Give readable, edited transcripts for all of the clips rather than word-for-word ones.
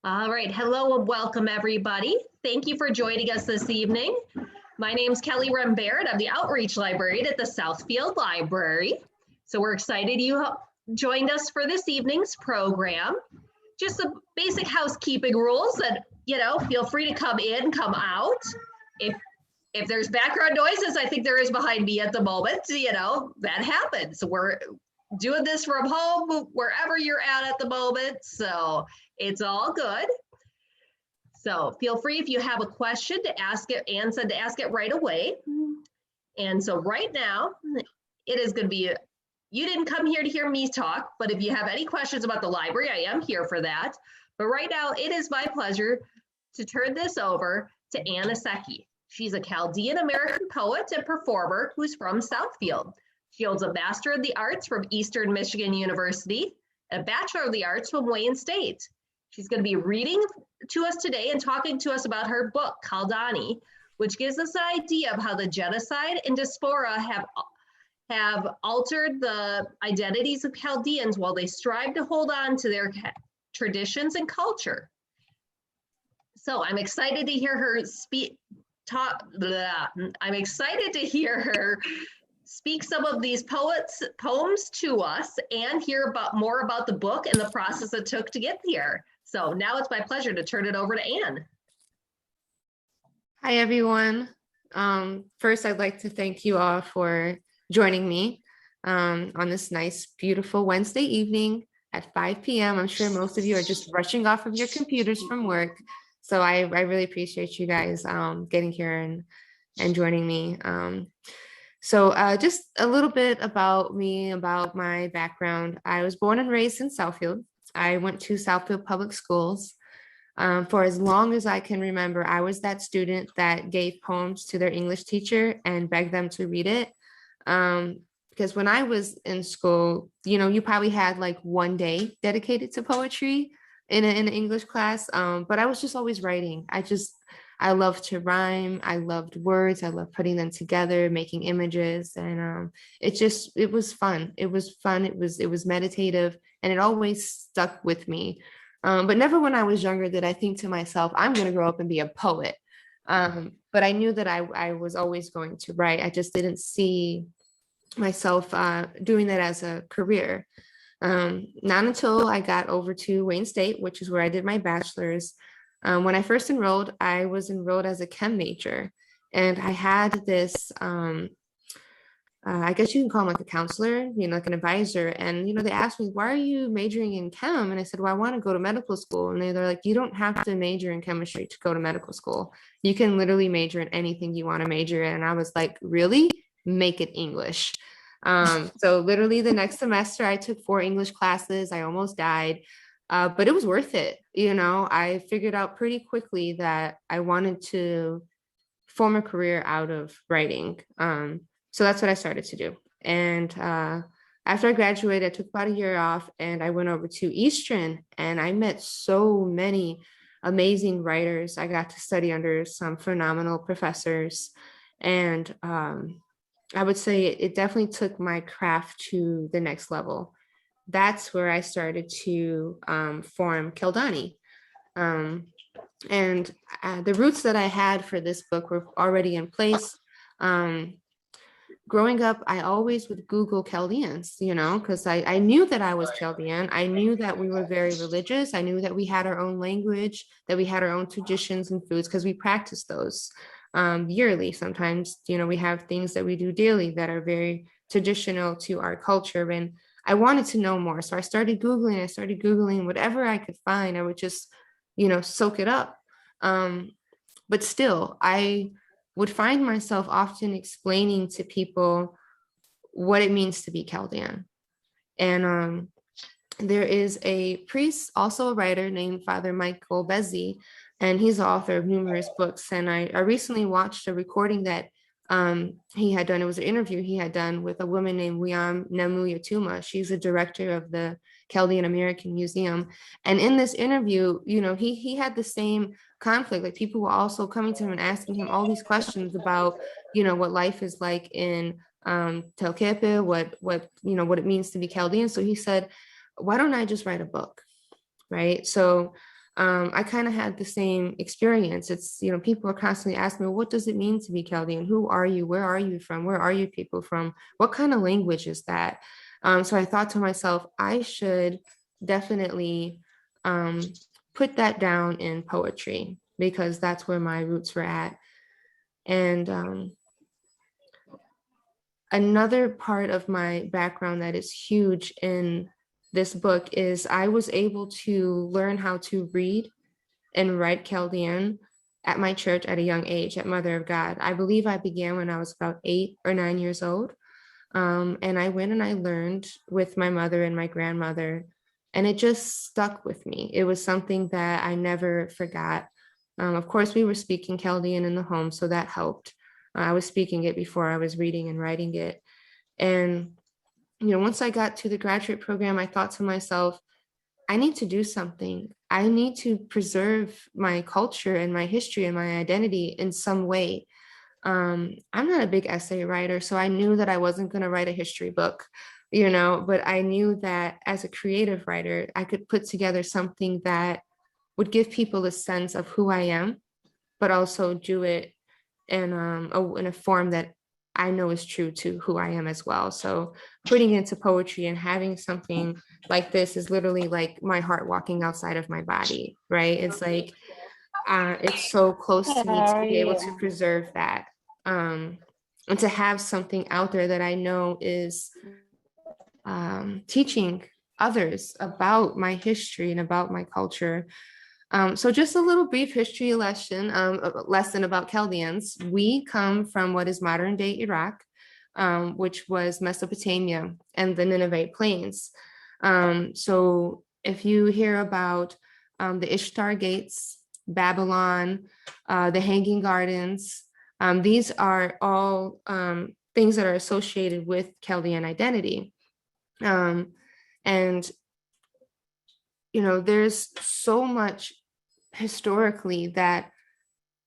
All right. Hello and welcome, everybody. Thank you for joining us this evening. My name is Kelly Rembert. I'm the Outreach Librarian at the Southfield Library. So we're excited you joined us for this evening's program. Just some basic housekeeping rules that, feel free to come in, come out. If there's background noises, I think there is behind me at the moment, that happens. We're doing this from home, wherever you're at the moment. So it's all good. So feel free if you have a question to ask it, Anne said to ask it right away. And so right now, it is going to be, you didn't come here to hear me talk, but if you have any questions about the library, I am here for that. But right now, it is my pleasure to turn this over to Anne Esshaki. She's a Chaldean-American poet and performer who's from Southfield. She holds a Master of the Arts from Eastern Michigan University, and a Bachelor of the Arts from Wayne State. She's going to be reading to us today and talking to us about her book, Kaldani, which gives us an idea of how the genocide and diaspora have altered the identities of Chaldeans while they strive to hold on to their traditions and culture. So I'm excited to hear her I'm excited to hear her speak some of these poems to us and hear more about the book and the process it took to get here. So now it's my pleasure to turn it over to Anne. Hi, everyone. First, I'd like to thank you all for joining me on this nice, beautiful Wednesday evening at 5 p.m. I'm sure most of you are just rushing off of your computers from work. So I really appreciate you guys getting here and joining me. So just a little bit about me, about my background. I was born and raised in Southfield. I went to Southfield Public Schools. For as long as I can remember, I was that student that gave poems to their English teacher and begged them to read it. Because when I was in school, you probably had like one day dedicated to poetry in an English class. But I was just always writing. I loved to rhyme. I loved words. I loved putting them together, making images. And it was fun. It was fun. It was meditative, and it always stuck with me. But never when I was younger did I think to myself, I'm going to grow up and be a poet. But I knew that I was always going to write. I just didn't see myself doing that as a career. Not until I got over to Wayne State, which is where I did my bachelor's. When I first enrolled, I was enrolled as a chem major, and I had this, I guess you can call him like a counselor, like an advisor. And, they asked me, why are you majoring in chem? And I said, well, I want to go to medical school. And they're like, you don't have to major in chemistry to go to medical school. You can literally major in anything you want to major in. And I was like, really? Make it English. So literally the next semester I took 4 English classes. I almost died. But it was worth it. I figured out pretty quickly that I wanted to form a career out of writing. So that's what I started to do. And after I graduated, I took about a year off and I went over to Eastern, and I met so many amazing writers. I got to study under some phenomenal professors. And I would say it definitely took my craft to the next level. That's where I started to form Kaldani. And the roots that I had for this book were already in place. Growing up, I always would Google Chaldeans, because I knew that I was Chaldean. I knew that we were very religious. I knew that we had our own language, that we had our own traditions and foods, because we practiced those yearly. Sometimes, we have things that we do daily that are very traditional to our culture. And I wanted to know more. So I started Googling whatever I could find. I would just, soak it up. But still, I would find myself often explaining to people what it means to be Chaldean. And there is a priest, also a writer, named Father Michael Bezzi, and he's the author of numerous books. And I recently watched a recording that he had done. It was an interview he had done with a woman named Wiam Nemu. She's the director of the Chaldean-American Museum. And in this interview, he had the same conflict. Like, people were also coming to him and asking him all these questions about, what life is like in Telkepe, what it means to be Chaldean. So he said, why don't I just write a book? Right. So I kind of had the same experience. It's, people are constantly asking me, what does it mean to be Chaldean? Who are you? Where are you from? Where are you people from? What kind of language is that? So I thought to myself, I should definitely put that down in poetry because that's where my roots were at. And another part of my background that is huge in this book is I was able to learn how to read and write Chaldean at my church at a young age, at Mother of God. I believe I began when I was about 8 or 9 years old. And I went and I learned with my mother and my grandmother, and it just stuck with me. It was something that I never forgot. Of course, we were speaking Chaldean in the home, so that helped. I was speaking it before I was reading and writing it. And, once I got to the graduate program, I thought to myself, I need to do something. I need to preserve my culture and my history and my identity in some way. I'm not a big essay writer, so I knew that I wasn't going to write a history book, but I knew that as a creative writer, I could put together something that would give people a sense of who I am, but also do it in a form that I know is true to who I am as well. So putting into poetry and having something like this is literally like my heart walking outside of my body, right? It's like, it's so close to me to be able to preserve that. And to have something out there that I know is teaching others about my history and about my culture. So just a little brief history lesson about Chaldeans. We come from what is modern day Iraq, which was Mesopotamia and the Nineveh Plains. So if you hear about the Ishtar Gates, Babylon, the Hanging Gardens, these are all things that are associated with Chaldean identity. And there's so much historically that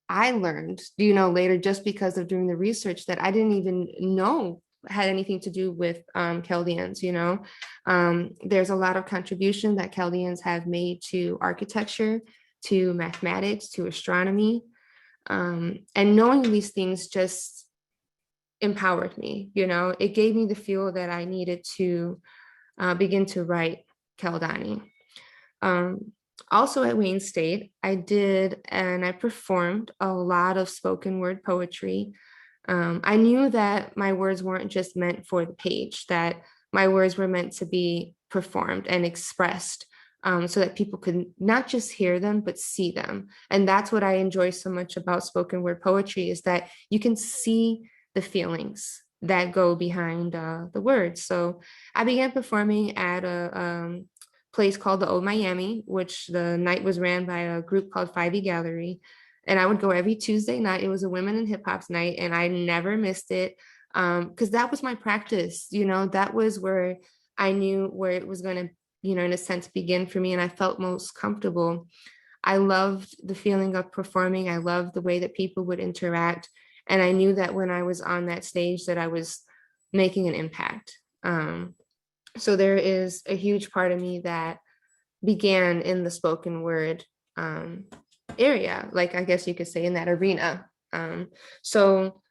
I learned, later just because of doing the research that I didn't even know had anything to do with Chaldeans. There's a lot of contribution that Chaldeans have made to architecture, to mathematics, to astronomy. And knowing these things just empowered me. It gave me the fuel that I needed to begin to write Kaldani. Also at Wayne State, I did and I performed a lot of spoken word poetry. I knew that my words weren't just meant for the page, that my words were meant to be performed and expressed so that people could not just hear them, but see them. And that's what I enjoy so much about spoken word poetry, is that you can see the feelings that go behind the words. So I began performing at a place called the Old Miami, which the night was ran by a group called 5E Gallery. And I would go every Tuesday night. It was a women in hip hop's night, and I never missed it because that was my practice. That was where I knew where it was going to, in a sense, begin for me. And I felt most comfortable. I loved the feeling of performing. I loved the way that people would interact. And I knew that when I was on that stage that I was making an impact. So there is a huge part of me that began in the spoken word area, like I guess you could say in that arena. So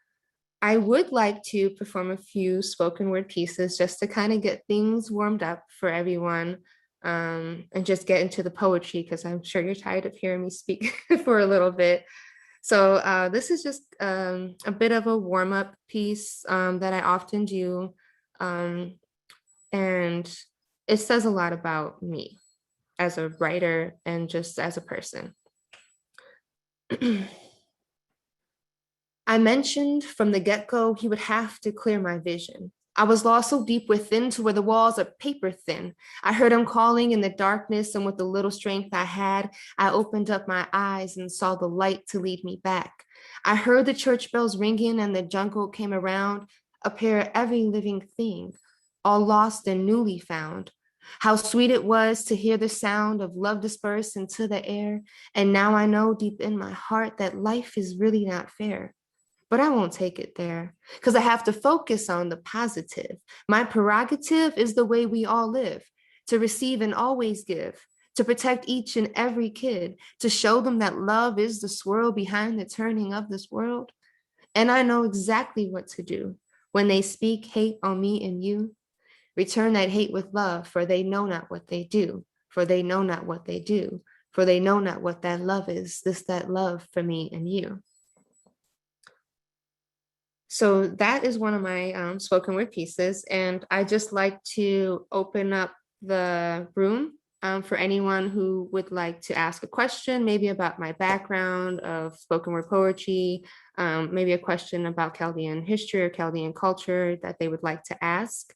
I would like to perform a few spoken word pieces just to kind of get things warmed up for everyone and just get into the poetry, because I'm sure you're tired of hearing me speak for a little bit. So this is just a bit of a warm-up piece that I often do. And it says a lot about me as a writer and just as a person. I mentioned from the get-go he would have to clear my vision. I was lost so deep within to where the walls are paper thin. I heard him calling in the darkness, and with the little strength I had, I opened up my eyes and saw the light to lead me back. I heard the church bells ringing and the jungle came around, a pair of every living thing, all lost and newly found. How sweet it was to hear the sound of love disperse into the air. And now I know deep in my heart that life is really not fair. But I won't take it there because I have to focus on the positive. My prerogative is the way we all live, to receive and always give, to to protect each and every kid, to show them that love is the swirl behind the turning of this world. And I know exactly what to do when they speak hate on me and you. Return that hate with love, for they know not what they do, for they know not what they do, for they know not what that love is, that love for me and you. So that is one of my spoken word pieces. And I just like to open up the room for anyone who would like to ask a question, maybe about my background of spoken word poetry, maybe a question about Chaldean history or Chaldean culture that they would like to ask.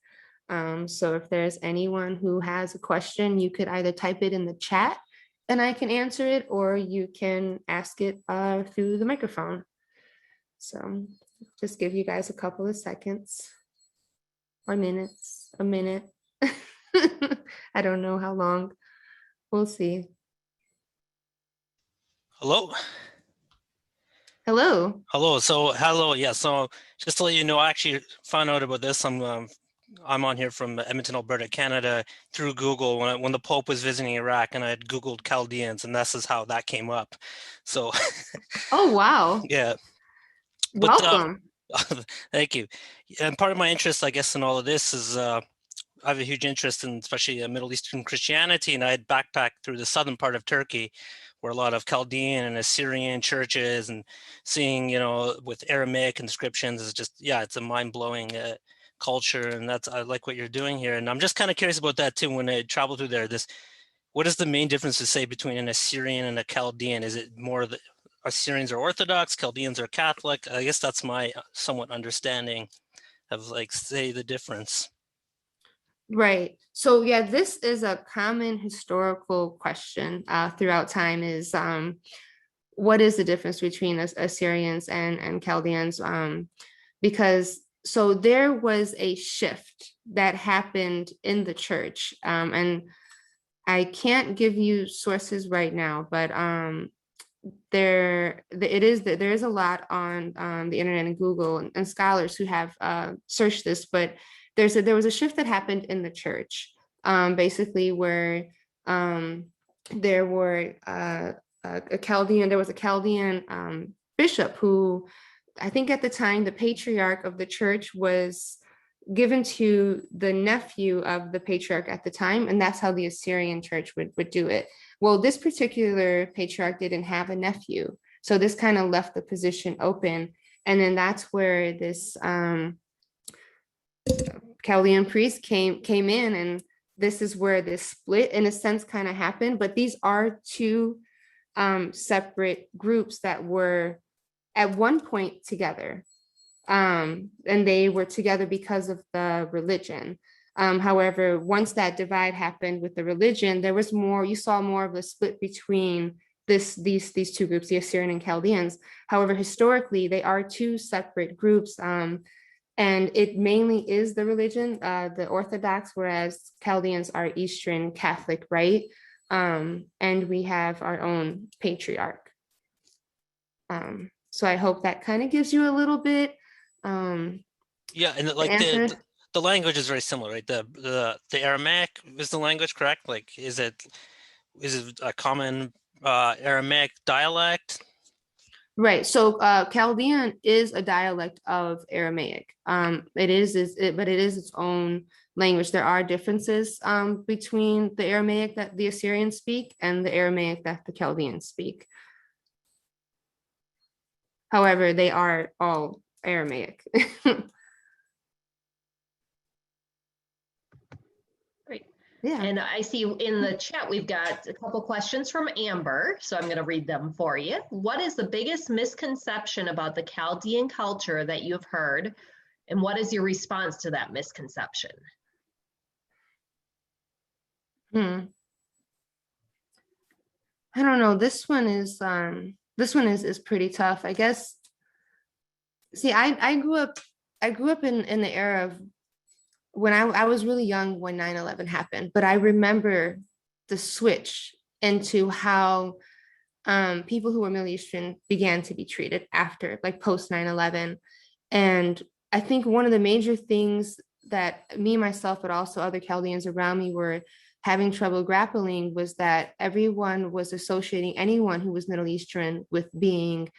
So if there's anyone who has a question, you could either type it in the chat and I can answer it, or you can ask it through the microphone. So just give you guys a couple of seconds or minutes, a minute. I don't know how long. We'll see. Hello. Hello. Hello. So hello. Yeah. So just to let you know, I actually found out about this. I'm on here from Edmonton, Alberta, Canada, through Google when the Pope was visiting Iraq, and I had Googled Chaldeans, and this is how that came up. So. Oh wow. Yeah. Welcome. Thank you. And part of my interest, I guess, in all of this is I have a huge interest in especially Middle Eastern Christianity, and I had backpacked through the southern part of Turkey, where a lot of Chaldean and Assyrian churches, and seeing, with Aramaic inscriptions is just, it's a mind-blowing culture, and I like what you're doing here. And I'm just kind of curious about that too. When I travel through there, what is the main difference to say between an Assyrian and a Chaldean? Is it more the Assyrians are Orthodox, Chaldeans are Catholic? I guess that's my somewhat understanding of, say, the difference. Right. So yeah, this is a common historical question throughout time is what is the difference between Assyrians and Chaldeans? Because so there was a shift that happened in the church, and I can't give you sources right now, but there is a lot on the internet and Google and scholars who have searched this, but there was a shift that happened in the church, basically where there was a Chaldean bishop who, I think at the time, the patriarch of the church was given to the nephew of the patriarch at the time, and that's how the Assyrian church would do it. Well, this particular patriarch didn't have a nephew, so this kind of left the position open, and then that's where this Chaldean priest came in, and this is where this split in a sense kind of happened. But these are two separate groups that were at one point together, and they were together because of the religion. However, once that divide happened with the religion, there was you saw more of a split between these two groups, the Assyrian and Chaldeans. However, historically, they are two separate groups, and it mainly is the religion, the Orthodox, whereas Chaldeans are Eastern Catholic, right? And we have our own patriarch. So I hope that kind of gives you a little bit. Yeah, and the language is very similar, right? The Aramaic is the language, correct? Like, is it a common Aramaic dialect? Right. So Chaldean is a dialect of Aramaic. But it is its own language. There are differences between the Aramaic that the Assyrians speak and the Aramaic that the Chaldeans speak. However, they are all Aramaic. Great. Yeah. And I see in the chat, we've got a couple questions from Amber, so I'm going to read them for you. What is the biggest misconception about the Chaldean culture that you've heard, and what is your response to that misconception? I don't know. This one is pretty tough, I guess. See, I grew up in the era of when I was really young when 9/11 happened, but I remember the switch into how people who were Middle Eastern began to be treated after, like post 9/11. And I think one of the major things that me, myself, but also other Chaldeans around me were having trouble grappling was that everyone was associating anyone who was Middle Eastern with being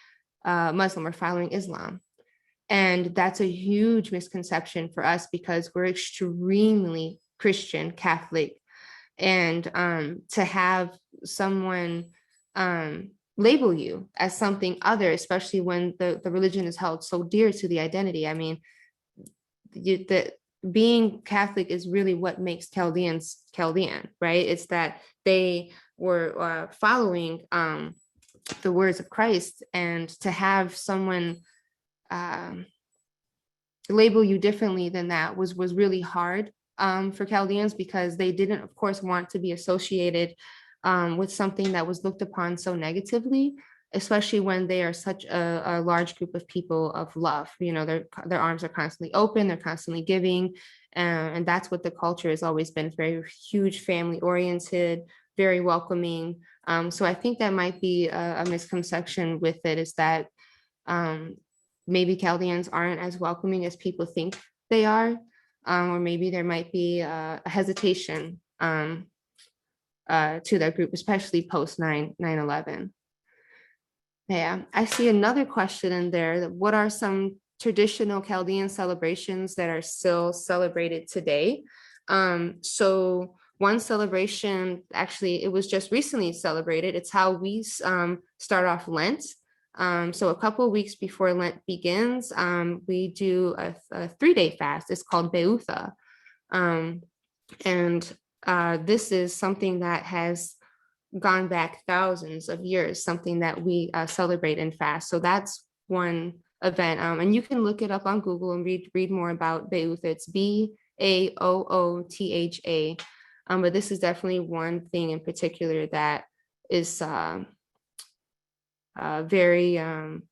Muslim or following Islam. And that's a huge misconception for us because we're extremely Christian, Catholic. And to have someone label you as something other, especially when the religion is held so dear to the identity. I mean, being Catholic is really what makes Chaldeans Chaldean, right? It's that they were following the words of Christ, and to have someone label you differently than that was really hard for Chaldeans, because they didn't, of course, want to be associated with something that was looked upon so negatively, especially when they are such a large group of people of love. You know, their arms are constantly open, they're constantly giving, and that's what the culture has always been. It's very huge, family oriented, very welcoming. So I think that might be a misconception with it, is that maybe Chaldeans aren't as welcoming as people think they are, or maybe there might be a hesitation to that group, especially post 9/11. Yeah, I see another question in there. What are some traditional Chaldean celebrations that are still celebrated today? So one celebration, actually, it was just recently celebrated. It's how we start off Lent. So a couple of weeks before Lent begins, we do a 3-day fast. It's called Beutha. And this is something that has gone back thousands of years, something that we celebrate and fast. So that's one event. And you can look it up on Google and read more about Beutha. It's Baootha. But this is definitely one thing in particular that is very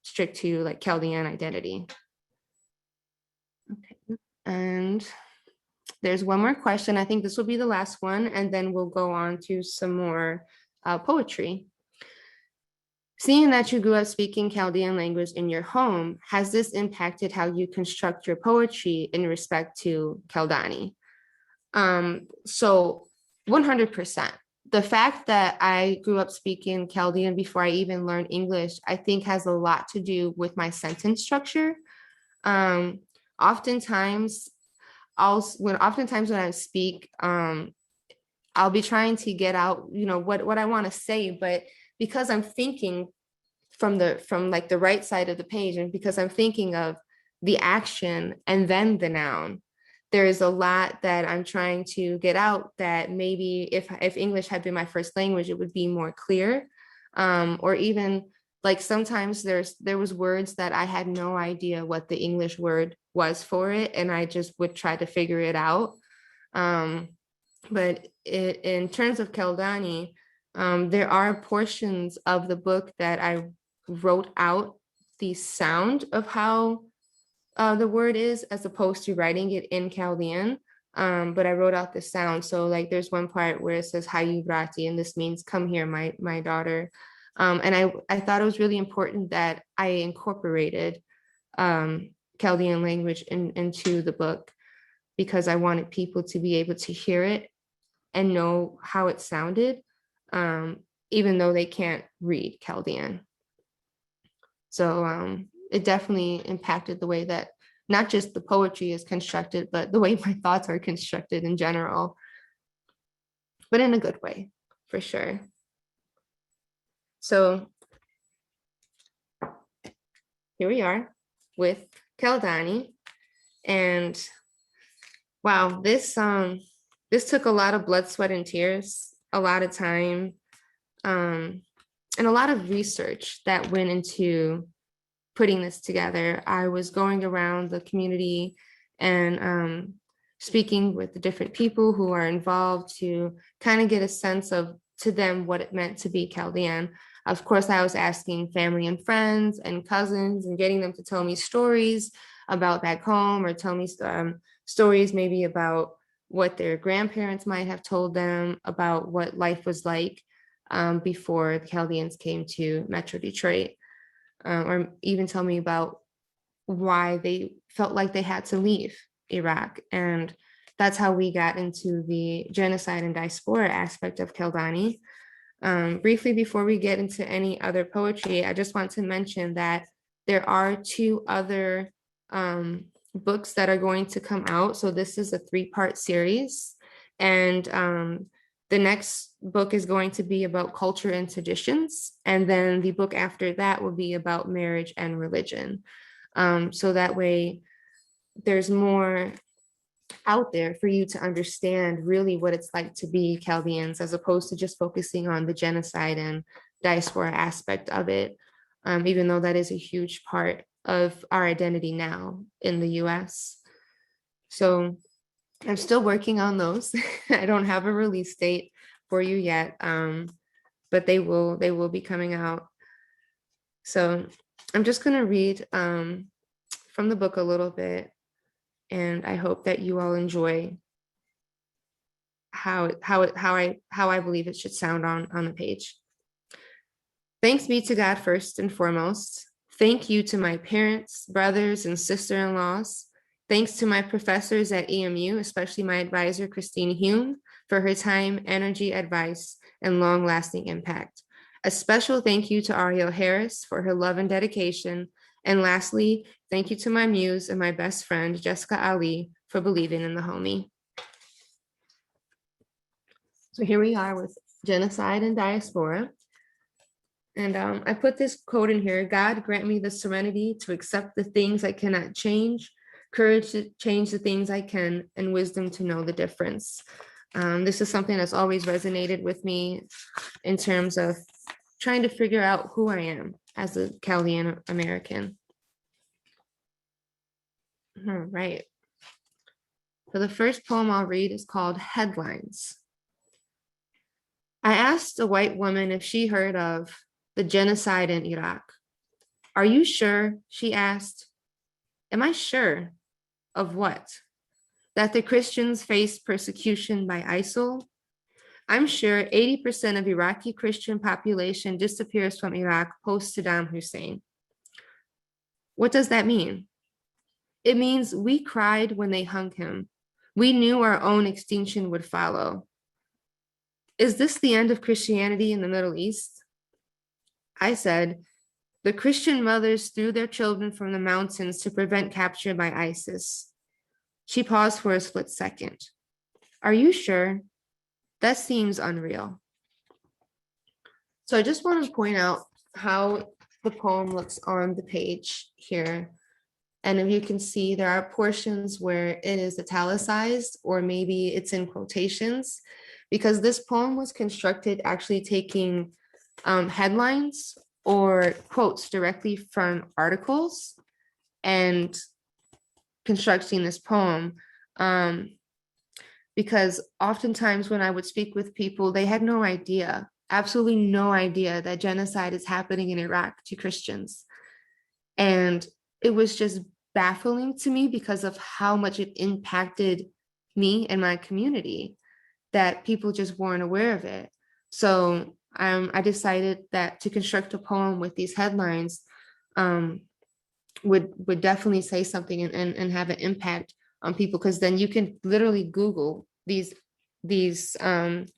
strict to like Chaldean identity. Okay, and there's one more question. I think this will be the last one, and then we'll go on to some more poetry. Seeing that you grew up speaking Chaldean language in your home, has this impacted how you construct your poetry in respect to Kaldani? So 100%. The fact that I grew up speaking Chaldean before I even learned English, I think has a lot to do with my sentence structure. Oftentimes when I speak, I'll be trying to get out, you know, what I want to say, but because I'm thinking from like the right side of the page, and because I'm thinking of the action and then the noun, there's a lot that I'm trying to get out that maybe if English had been my first language, it would be more clear. Or even like sometimes there was words that I had no idea what the English word was for it, and I just would try to figure it out. But in terms of Kaldani, there are portions of the book that I wrote out the sound of how the word is, as opposed to writing it in Chaldean. But I wrote out the sound. So like there's one part where it says Hayu Brati, and this means come here, my daughter. And I thought it was really important that I incorporated Chaldean language into the book, because I wanted people to be able to hear it and know how it sounded, even though they can't read Chaldean. So it definitely impacted the way that not just the poetry is constructed, but the way my thoughts are constructed in general, but in a good way, for sure. So here we are with Kaldani, and wow, this took a lot of blood, sweat, and tears, a lot of time, and a lot of research that went into putting this together. I was going around the community and speaking with the different people who are involved to kind of get a sense of, to them, what it meant to be Chaldean. Of course, I was asking family and friends and cousins and getting them to tell me stories about back home, or tell me stories maybe about what their grandparents might have told them about what life was like before the Chaldeans came to Metro Detroit, or even tell me about why they felt like they had to leave Iraq. And that's how we got into the genocide and diaspora aspect of Kaldani. Briefly, before we get into any other poetry, I just want to mention that there are 2 other books that are going to come out. So this is a 3-part series. And the next book is going to be about culture and traditions. And then the book after that will be about marriage and religion. So that way there's more out there for you to understand really what it's like to be Chaldeans, as opposed to just focusing on the genocide and diaspora aspect of it, even though that is a huge part of our identity now in the US. So I'm still working on those. I don't have a release date for you yet, but they will be coming out. So I'm just going to read from the book a little bit, and I hope that you all enjoy how I believe it should sound on the page. Thanks be to God first and foremost. Thank you to my parents, brothers, and sister-in-laws. Thanks to my professors at EMU, especially my advisor, Christine Hume, for her time, energy, advice, and long-lasting impact. A special thank you to Ariel Harris for her love and dedication. And lastly, thank you to my muse and my best friend, Jessica Ali, for believing in the homie. So here we are with Genocide and Diaspora. And I put this quote in here: God grant me the serenity to accept the things I cannot change, courage to change the things I can, and wisdom to know the difference. This is something that's always resonated with me in terms of trying to figure out who I am as a Chaldean-American. All right. So the first poem I'll read is called Headlines. I asked a white woman if she heard of the genocide in Iraq. Are you sure? She asked. Am I sure? Of what? That the Christians face persecution by ISIL? I'm sure 80% of Iraqi Christian population disappears from Iraq post Saddam Hussein. What does that mean? It means we cried when they hung him. We knew our own extinction would follow. Is this the end of Christianity in the Middle East? I said, the Christian mothers threw their children from the mountains to prevent capture by ISIS. She paused for a split second. Are you sure? That seems unreal. So I just want to point out how the poem looks on the page here. And if you can see, there are portions where it is italicized, or maybe it's in quotations, because this poem was constructed actually taking headlines or quotes directly from articles and constructing this poem. Because oftentimes when I would speak with people, they had no idea, absolutely no idea, that genocide is happening in Iraq to Christians. And it was just baffling to me because of how much it impacted me and my community, that people just weren't aware of it. So I decided that to construct a poem with these headlines would definitely say something and have an impact on people, because then you can literally Google these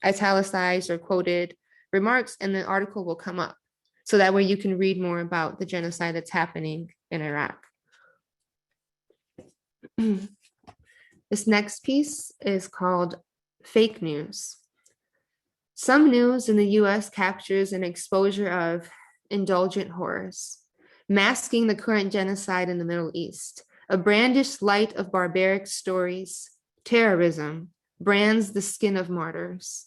italicized or quoted remarks, and the article will come up. So that way you can read more about the genocide that's happening in Iraq. This next piece is called Fake News. Some news in the US captures an exposure of indulgent horrors, masking the current genocide in the Middle East. A brandished light of barbaric stories, terrorism brands the skin of martyrs.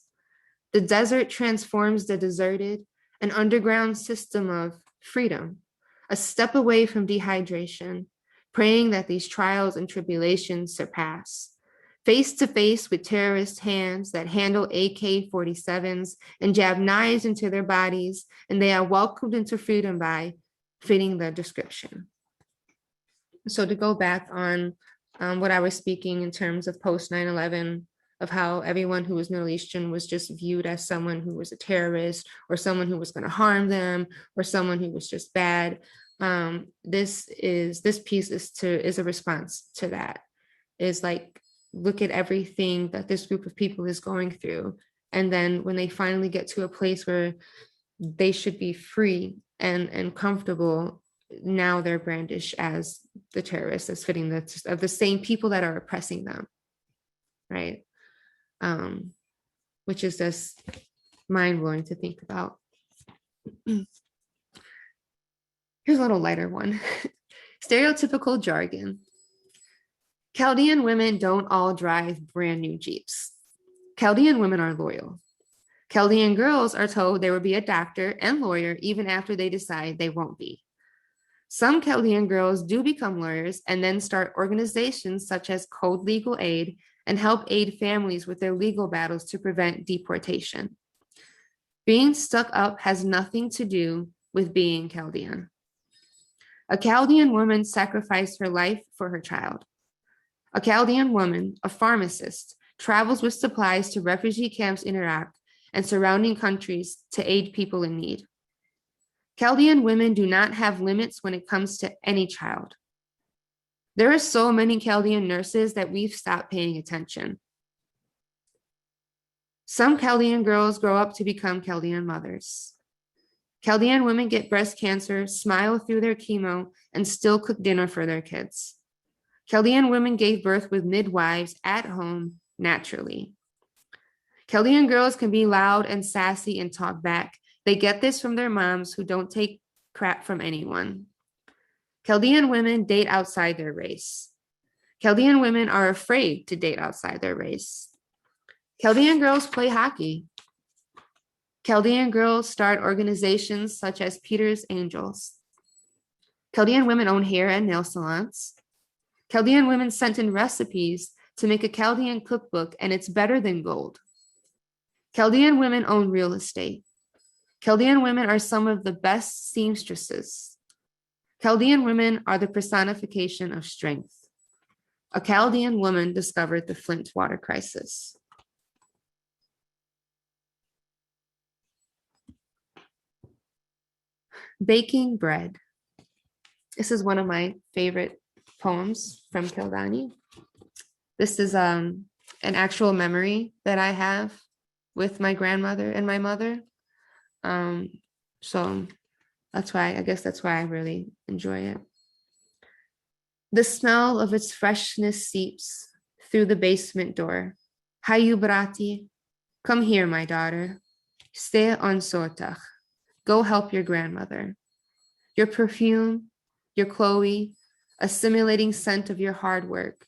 The desert transforms the deserted, an underground system of freedom, a step away from dehydration, praying that these trials and tribulations surpass. Face to face with terrorist hands that handle AK-47s and jab knives into their bodies, and they are welcomed into freedom by fitting the description. So to go back on what I was speaking in terms of post 9/11, of how everyone who was Middle Eastern was just viewed as someone who was a terrorist, or someone who was going to harm them, or someone who was just bad. This piece is a response to that. It's like look at everything that this group of people is going through. And then when they finally get to a place where they should be free and comfortable, now they're brandished as the terrorists, as fitting of the same people that are oppressing them, right? Which is just mind-blowing to think about. Here's a little lighter one. Stereotypical jargon. Chaldean women don't all drive brand new Jeeps. Chaldean women are loyal. Chaldean girls are told they will be a doctor and lawyer even after they decide they won't be. Some Chaldean girls do become lawyers and then start organizations such as Code Legal Aid and help aid families with their legal battles to prevent deportation. Being stuck up has nothing to do with being Chaldean. A Chaldean woman sacrificed her life for her child. A Chaldean woman, a pharmacist, travels with supplies to refugee camps in Iraq and surrounding countries to aid people in need. Chaldean women do not have limits when it comes to any child. There are so many Chaldean nurses that we've stopped paying attention. Some Chaldean girls grow up to become Chaldean mothers. Chaldean women get breast cancer, smile through their chemo, and still cook dinner for their kids. Chaldean women gave birth with midwives at home naturally. Chaldean girls can be loud and sassy and talk back. They get this from their moms who don't take crap from anyone. Chaldean women date outside their race. Chaldean women are afraid to date outside their race. Chaldean girls play hockey. Chaldean girls start organizations such as Peter's Angels. Chaldean women own hair and nail salons. Chaldean women sent in recipes to make a Chaldean cookbook, and it's better than gold. Chaldean women own real estate. Chaldean women are some of the best seamstresses. Chaldean women are the personification of strength. A Chaldean woman discovered the Flint water crisis. Baking bread. This is one of my favorite poems from Kaldani. This is an actual memory that I have with my grandmother and my mother. So that's why I really enjoy it. The smell of its freshness seeps through the basement door. Hayu brati, come here, my daughter. Stay on sotach. Go help your grandmother. Your perfume, your Chloe, assimilating scent of your hard work.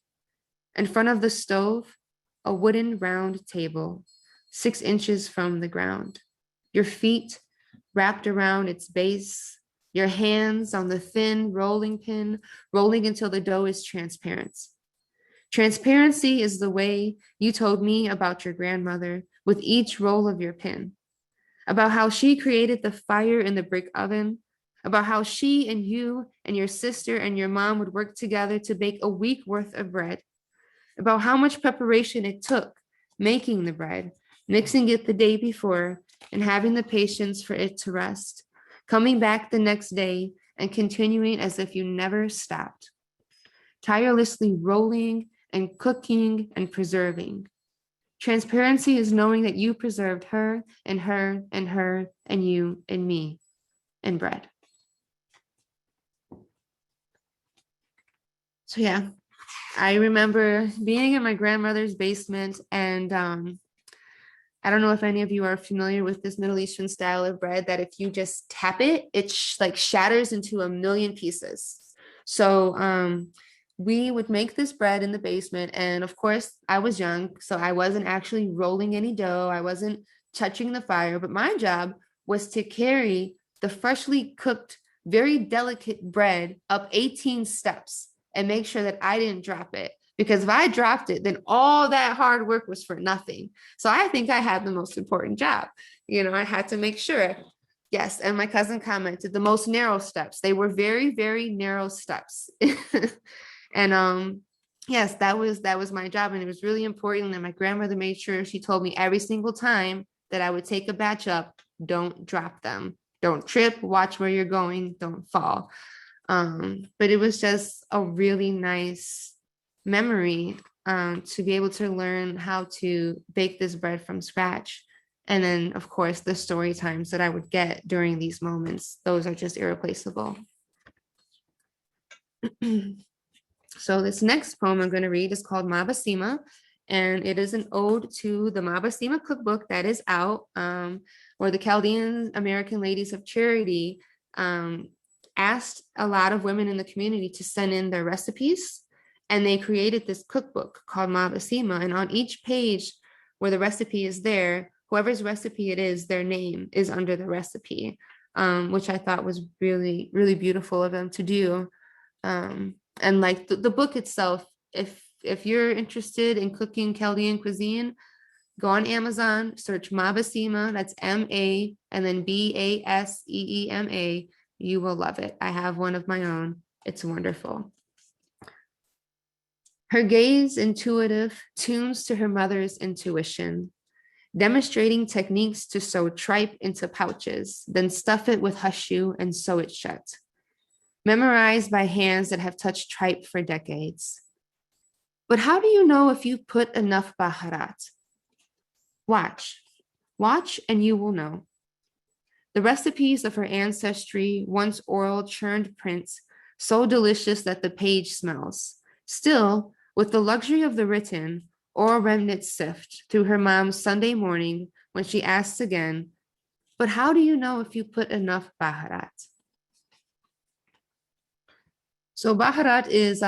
In front of the stove, a wooden round table, 6 inches from the ground. Your feet wrapped around its base, your hands on the thin rolling pin, rolling until the dough is transparent. Transparency is the way you told me about your grandmother with each roll of your pin, about how she created the fire in the brick oven, about how she and you and your sister and your mom would work together to bake a week worth of bread, about how much preparation it took making the bread, mixing it the day before, and having the patience for it to rest, coming back the next day and continuing as if you never stopped, tirelessly rolling and cooking and preserving. Transparency is knowing that you preserved her and her and her and you and me and bread. So yeah, I remember being in my grandmother's basement, and I don't know if any of you are familiar with this Middle Eastern style of bread that if you just tap it, it like shatters into a million pieces. So we would make this bread in the basement. And of course, I was young, so I wasn't actually rolling any dough. I wasn't touching the fire, but my job was to carry the freshly cooked, very delicate bread up 18 steps and make sure that I didn't drop it. Because if I dropped it, then all that hard work was for nothing. So I think I had the most important job. You know, I had to make sure. Yes, and my cousin commented, the most narrow steps. They were very, very narrow steps. And yes, that was my job. And it was really important that my grandmother made sure she told me every single time that I would take a batch up, don't drop them. Don't trip, watch where you're going, don't fall. But it was just a really nice memory to be able to learn how to bake this bread from scratch. And then, of course, the story times that I would get during these moments, those are just irreplaceable. So this next poem I'm going to read is called Maabasima, and it is an ode to the Maabasima cookbook that is out, where the Chaldean-American Ladies of Charity asked a lot of women in the community to send in their recipes, and they created this cookbook called Maabasima, and on each page where the recipe is there, whoever's recipe it is, their name is under the recipe, which I thought was really, really beautiful of them to do. And like the book itself, if you're interested in cooking Chaldean cuisine, go on Amazon, search Maabasima, that's M-A and then B-A-S-E-E-M-A. You will love it. I have one of my own. It's wonderful. Her gaze intuitive tunes to her mother's intuition, demonstrating techniques to sew tripe into pouches, then stuff it with hushu and sew it shut. Memorized by hands that have touched tripe for decades. But how do you know if you put enough baharat? Watch and you will know. The recipes of her ancestry, once oral churned prints, so delicious that the page smells. Still, with the luxury of the written, oral remnants sift through her mom's Sunday morning when she asks again, but how do you know if you put enough baharat? So baharat is,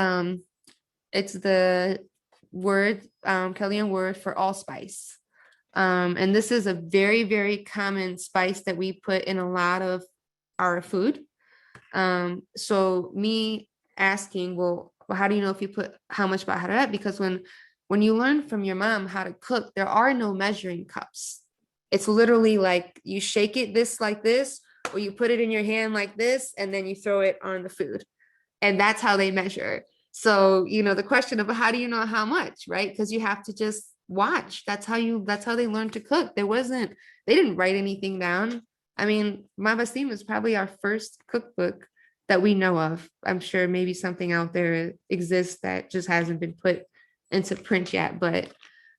it's the word, Chaldean word for allspice. And this is a very, very common spice that we put in a lot of our food. So me asking, well, how do you know if you put how much baharat? Because when you learn from your mom how to cook, there are no measuring cups. It's literally like you shake it this like this, or you put it in your hand like this, and then you throw it on the food. And that's how they measure. So, the question of how do you know how much, right? Because you have to just watch. That's how they learned to cook. They didn't write anything down. I mean, Maabasima is probably our first cookbook that we know of. I'm sure maybe something out there exists that just hasn't been put into print yet, but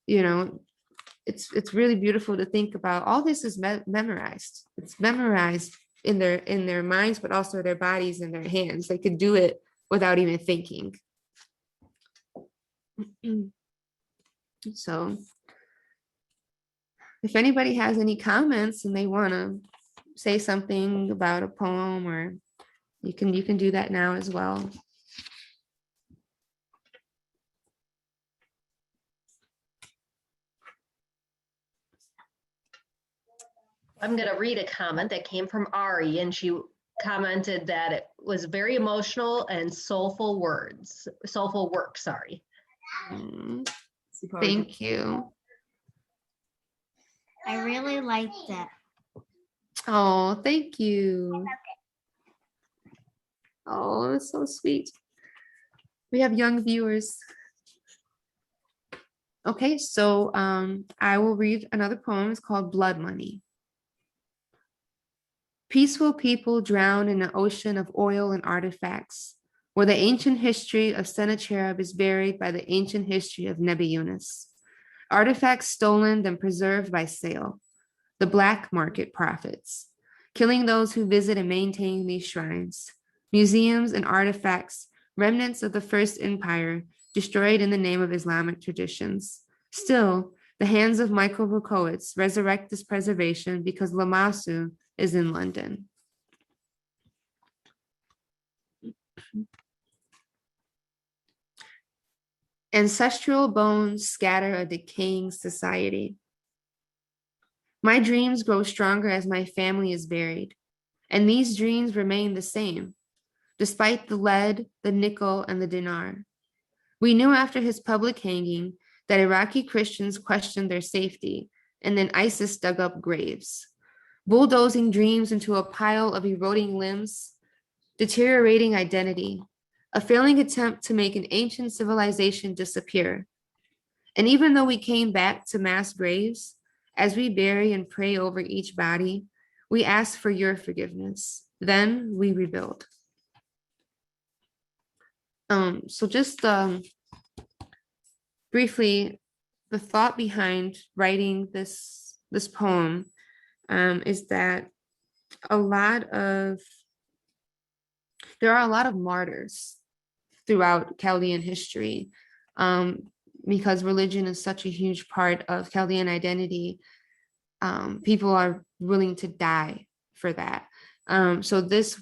it's really beautiful to think about. All this is memorized. It's memorized in their minds, but also their bodies and their hands. They could do it without even thinking. So if anybody has any comments and they want to say something about a poem, or you can do that now as well. I'm going to read a comment that came from Ari, and she commented that it was very emotional and soulful work, sorry. Thank you. I really liked it. Oh, thank you. Oh, it's so sweet. We have young viewers. Okay, so I will read another poem. It's called Blood Money. Peaceful people drown in an ocean of oil and artifacts, where the ancient history of Sennacherib is buried by the ancient history of Nebi Yunus. Artifacts stolen, then preserved by sale. The black market profits, killing those who visit and maintain these shrines. Museums and artifacts, remnants of the First Empire, destroyed in the name of Islamic traditions. Still, the hands of Michael Rukowitz resurrect this preservation because Lamasu is in London. Ancestral bones scatter a decaying society. My dreams grow stronger as my family is buried, and these dreams remain the same, despite the lead, the nickel, and the dinar. We knew after his public hanging that Iraqi Christians questioned their safety, and then ISIS dug up graves, bulldozing dreams into a pile of eroding limbs, deteriorating identity, a failing attempt to make an ancient civilization disappear. And even though we came back to mass graves, as we bury and pray over each body, we ask for your forgiveness. Then we rebuild. So just briefly, the thought behind writing this poem is that there are a lot of martyrs throughout Chaldean history, because religion is such a huge part of Chaldean identity. People are willing to die for that. So this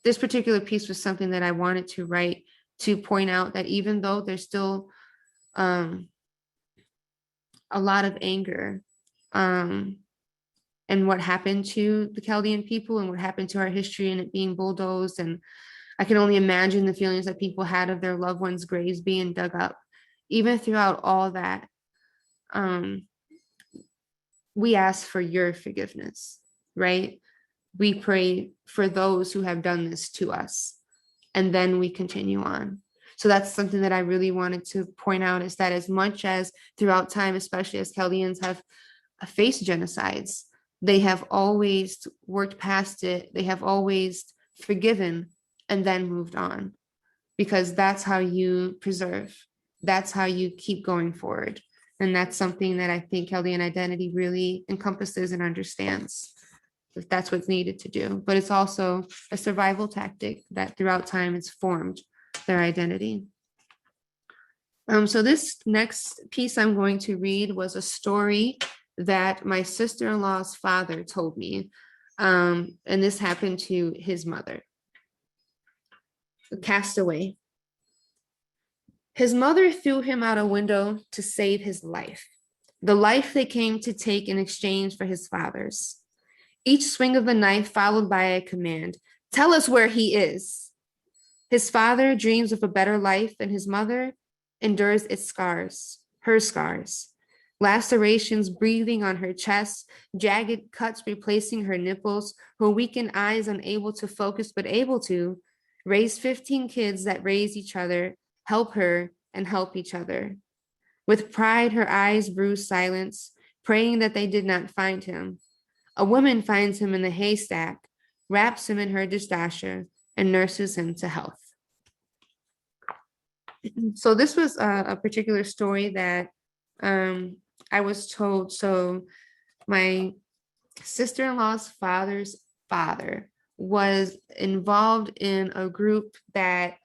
particular piece was something that I wanted to write to point out that even though there's still a lot of anger and what happened to the Chaldean people and what happened to our history and it being bulldozed, and I can only imagine the feelings that people had of their loved ones' graves being dug up. Even throughout all that, we ask for your forgiveness, right? We pray for those who have done this to us, and then we continue on. So that's something that I really wanted to point out, is that as much as throughout time, especially as Chaldeans have faced genocides, they have always worked past it. They have always forgiven and then moved on, because that's how you preserve. That's how you keep going forward. And that's something that I think Chaldean identity really encompasses and understands, if that's what's needed to do. But it's also a survival tactic that throughout time has formed their identity. So this next piece I'm going to read was a story that my sister-in-law's father told me. And this happened to his mother. Castaway. His mother threw him out a window to save his life, the life they came to take in exchange for his father's. Each swing of the knife followed by a command, "Tell us where he is." His father dreams of a better life, and his mother endures its scars, her scars. Lacerations breathing on her chest, jagged cuts replacing her nipples, her weakened eyes unable to focus but able to raise 15 kids that raise each other, help her and help each other. With pride, her eyes bruise silence, praying that they did not find him. A woman finds him in the haystack, wraps him in her dishdasha, and nurses him to health. So this was a particular story that I was told. So my sister-in-law's father's father was involved in a group that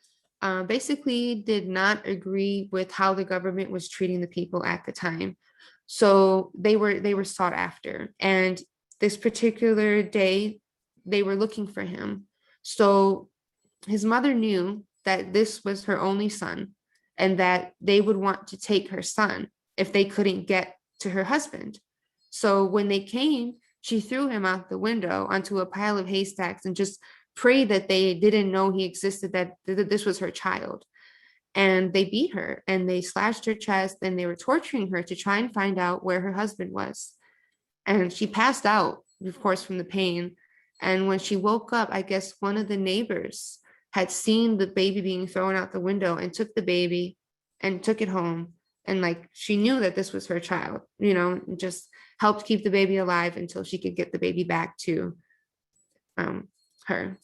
basically did not agree with how the government was treating the people at the time. So they were sought after, and this particular day they were looking for him. So his mother knew that this was her only son and that they would want to take her son if they couldn't get to her husband. So when they came, she threw him out the window onto a pile of haystacks and just prayed that they didn't know he existed, that this was her child. And they beat her and they slashed her chest and they were torturing her to try and find out where her husband was. And she passed out, of course, from the pain. And when she woke up, I guess one of the neighbors had seen the baby being thrown out the window and took the baby and took it home. And like, she knew that this was her child, you know, and just helped keep the baby alive until she could get the baby back to her.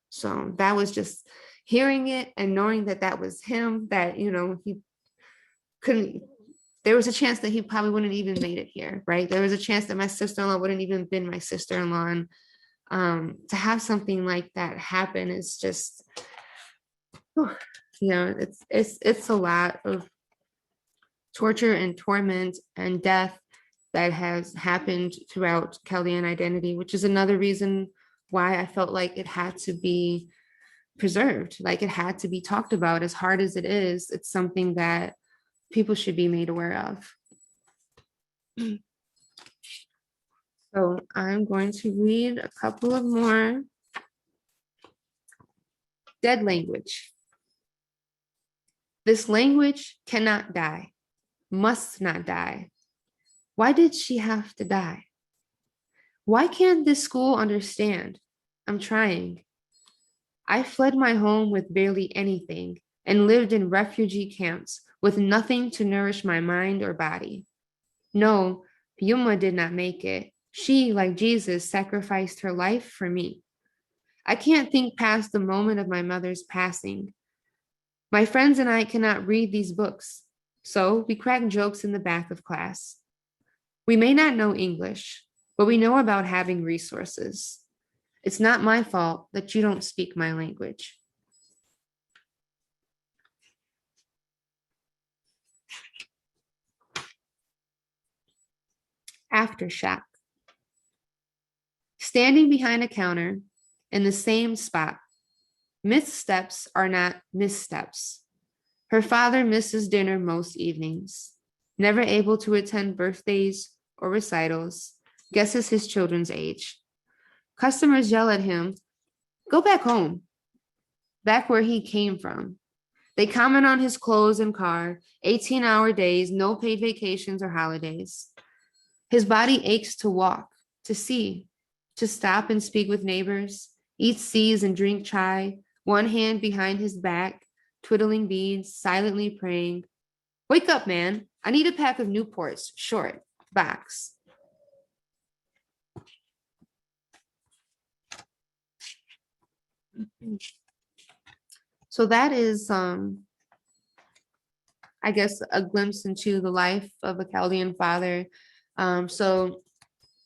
So that was just hearing it and knowing that that was him, that, you know, he couldn't, there was a chance that he probably wouldn't even made it here, right? There was a chance that my sister-in-law wouldn't even been my sister-in-law. And to have something like that happen is just, you know, it's a lot of torture and torment and death that has happened throughout Chaldean identity, which is another reason why I felt like it had to be preserved, like it had to be talked about. As hard as it is, it's something that people should be made aware of. So I'm going to read a couple of more. Dead language. This language cannot die, must not die. Why did she have to die? Why can't this school understand? I'm trying. I fled my home with barely anything and lived in refugee camps with nothing to nourish my mind or body. No, Yuma did not make it. She, like Jesus, sacrificed her life for me. I can't think past the moment of my mother's passing. My friends and I cannot read these books, so we crack jokes in the back of class. We may not know English, but we know about having resources. It's not my fault that you don't speak my language. Aftershock. Standing behind a counter in the same spot, missteps are not missteps. Her father misses dinner most evenings, never able to attend birthdays or recitals, guesses his children's age. Customers yell at him, "Go back home," back where he came from. They comment on his clothes and car, 18-hour days, no paid vacations or holidays. His body aches to walk, to see, to stop and speak with neighbors, eat seeds and drink chai, one hand behind his back, twiddling beads, silently praying. "Wake up, man. I need a pack of Newports, short, box." So that is, I guess, a glimpse into the life of a Chaldean father. So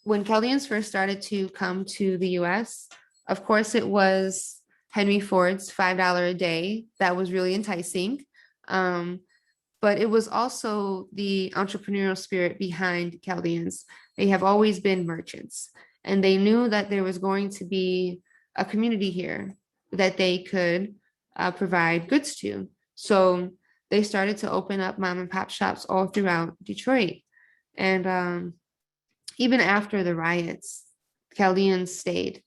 when Chaldeans first started to come to the US, of course, it was Henry Ford's $5 a day that was really enticing. But it was also the entrepreneurial spirit behind Chaldeans. They have always been merchants, and they knew that there was going to be a community here that they could provide goods to. So they started to open up mom and pop shops all throughout Detroit. And even after the riots, Chaldeans stayed,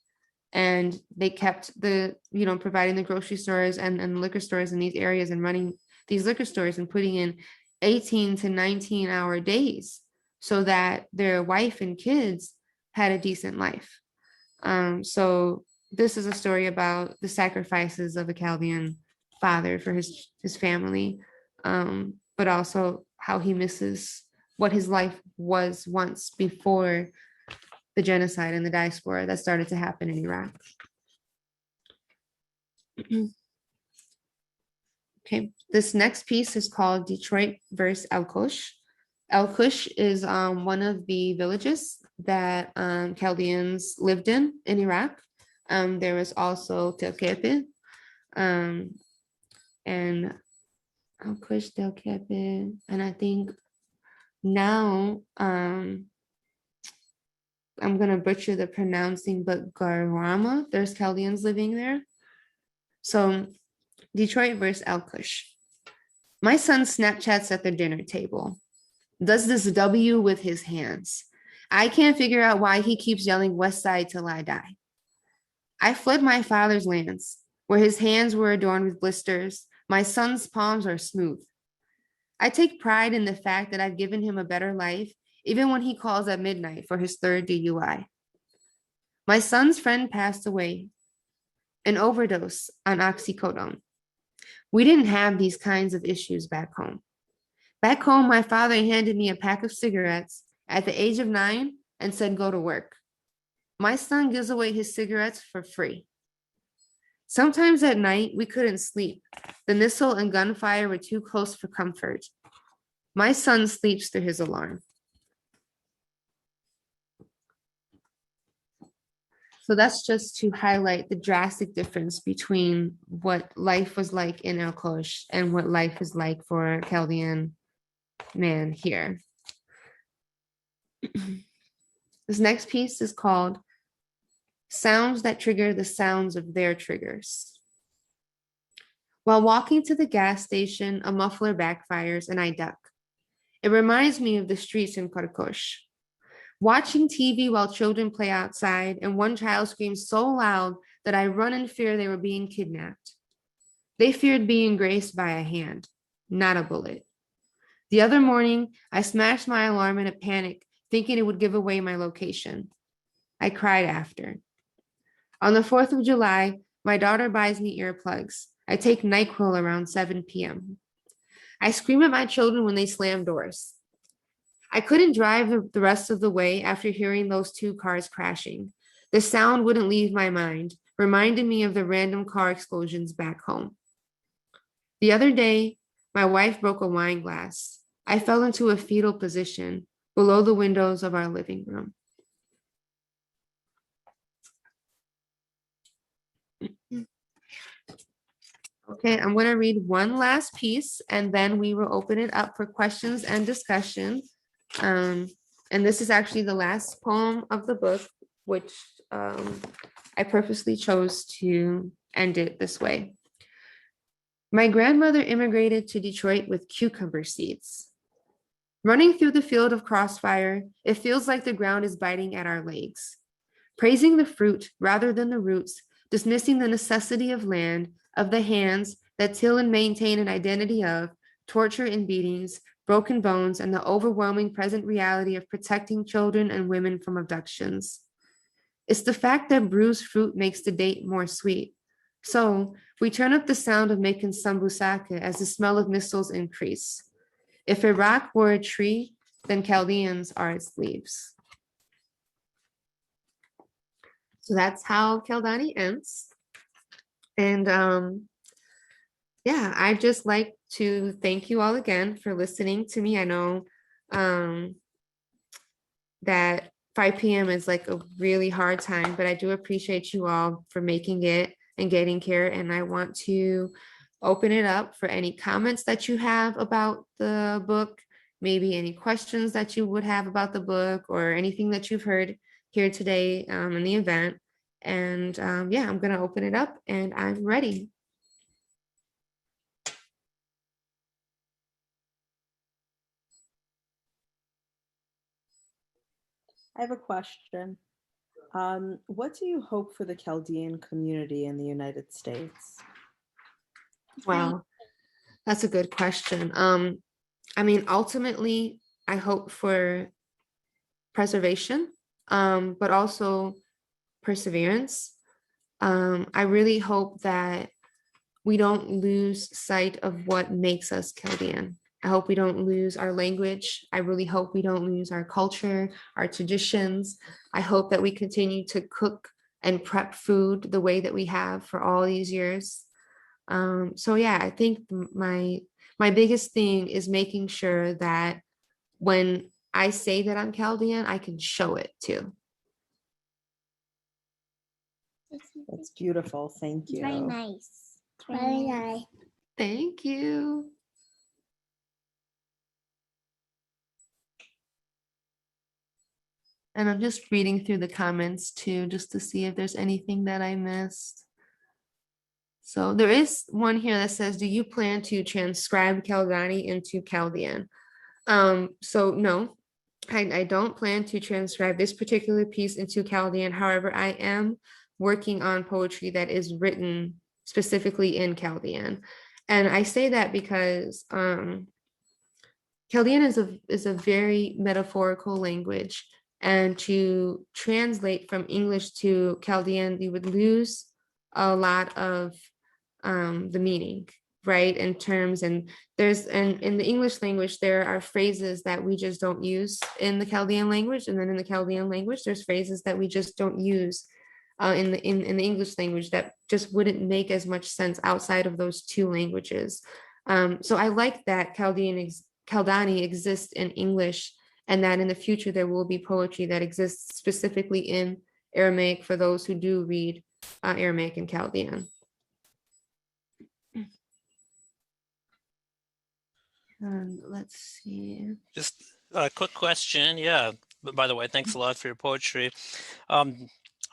and they kept providing the grocery stores and liquor stores in these areas and running these liquor stores and putting in 18 to 19-hour days so that their wife and kids had a decent life. So this is a story about the sacrifices of a Chaldean father for his family, but also how he misses what his life was once before the genocide and the diaspora that started to happen in Iraq. Okay, this next piece is called Detroit versus El Kush. El Kush is one of the villages that Chaldeans lived in Iraq. There was also Telkepe, and El Kush, Telkepe, and I think now I'm gonna butcher the pronouncing, but Garwama, there's Chaldeans living there. So Detroit versus El Kush. My son Snapchats at the dinner table, does this W with his hands. I can't figure out why he keeps yelling West Side till I die. I fled my father's lands, where his hands were adorned with blisters. My son's palms are smooth. I take pride in the fact that I've given him a better life, even when he calls at midnight for his third DUI. My son's friend passed away, an overdose on oxycodone. We didn't have these kinds of issues back home. Back home, my father handed me a pack of cigarettes at the age of 9 and said, "Go to work." My son gives away his cigarettes for free. Sometimes at night, we couldn't sleep. The missile and gunfire were too close for comfort. My son sleeps through his alarm. So that's just to highlight the drastic difference between what life was like in El Kush and what life is like for a Chaldean man here. This next piece is called Sounds That Trigger the Sounds of Their Triggers. While walking to the gas station, a muffler backfires and I duck. It reminds me of the streets in Kush. Watching TV while children play outside, and one child screams so loud that I run in fear they were being kidnapped. They feared being graced by a hand, not a bullet. The other morning, I smashed my alarm in a panic, thinking it would give away my location. I cried after. On the 4th of July, my daughter buys me earplugs. I take NyQuil around 7 p.m. I scream at my children when they slam doors. I couldn't drive the rest of the way after hearing those 2 cars crashing. The sound wouldn't leave my mind, reminding me of the random car explosions back home. The other day, my wife broke a wine glass. I fell into a fetal position below the windows of our living room. Okay, I'm going to read one last piece and then we will open it up for questions and discussion. And this is actually the last poem of the book, which I purposely chose to end it this way. My grandmother immigrated to Detroit with cucumber seeds. Running through the field of crossfire, it feels like the ground is biting at our legs. Praising the fruit rather than the roots, dismissing the necessity of land, of the hands that till and maintain an identity of torture and beatings, broken bones, and the overwhelming present reality of protecting children and women from abductions. It's the fact that bruised fruit makes the date more sweet. So we turn up the sound of making sambusake as the smell of missiles increase. If a rock were a tree, then Chaldeans are its leaves. So that's how Kaldani ends. And yeah, I'd just like to thank you all again for listening to me. I know that 5 p.m. is like a really hard time, but I do appreciate you all for making it and getting here. And I want to open it up for any comments that you have about the book, maybe any questions that you would have about the book or anything that you've heard here today in the event. And yeah, I'm going to open it up and I'm ready. I have a question. What do you hope for the Chaldean community in the United States? Wow, that's a good question. I mean, ultimately, I hope for preservation, but also perseverance. I really hope that we don't lose sight of what makes us Chaldean. I hope we don't lose our language. I really hope we don't lose our culture, our traditions. I hope that we continue to cook and prep food the way that we have for all these years. So yeah, I think my biggest thing is making sure that when I say that I'm Chaldean, I can show it too. That's beautiful. Thank you. Very nice. Very nice. Thank you. And I'm just reading through the comments too, just to see if there's anything that I missed. So there is one here that says, do you plan to transcribe Kaldani into Chaldean? So no, I don't plan to transcribe this particular piece into Chaldean. However, I am working on poetry that is written specifically in Chaldean. And I say that because Chaldean is a very metaphorical language. And to translate from English to Chaldean, you would lose a lot of the meaning, right? In terms, and in the English language, there are phrases that we just don't use in the Chaldean language. And then in the Chaldean language, there's phrases that we just don't use in the English language that just wouldn't make as much sense outside of those two languages. So I like that Kaldani exists in English, and that in the future there will be poetry that exists specifically in Aramaic for those who do read Aramaic and Chaldean. Let's see. Just a quick question. Yeah. But by the way, thanks a lot for your poetry. I'll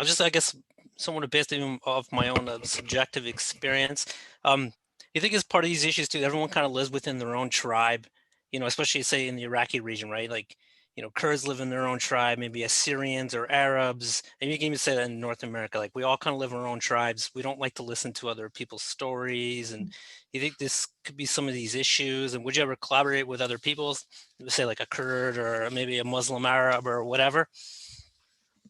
just, I guess, somewhat based off my own subjective experience. You think as part of these issues too, everyone kind of lives within their own tribe, you know, especially say in the Iraqi region, right? Like, you know, Kurds live in their own tribe, maybe Assyrians or Arabs. And you can even say that in North America, like we all kind of live in our own tribes. We don't like to listen to other people's stories. And you think this could be some of these issues? And would you ever collaborate with other people, say like a Kurd or maybe a Muslim Arab or whatever?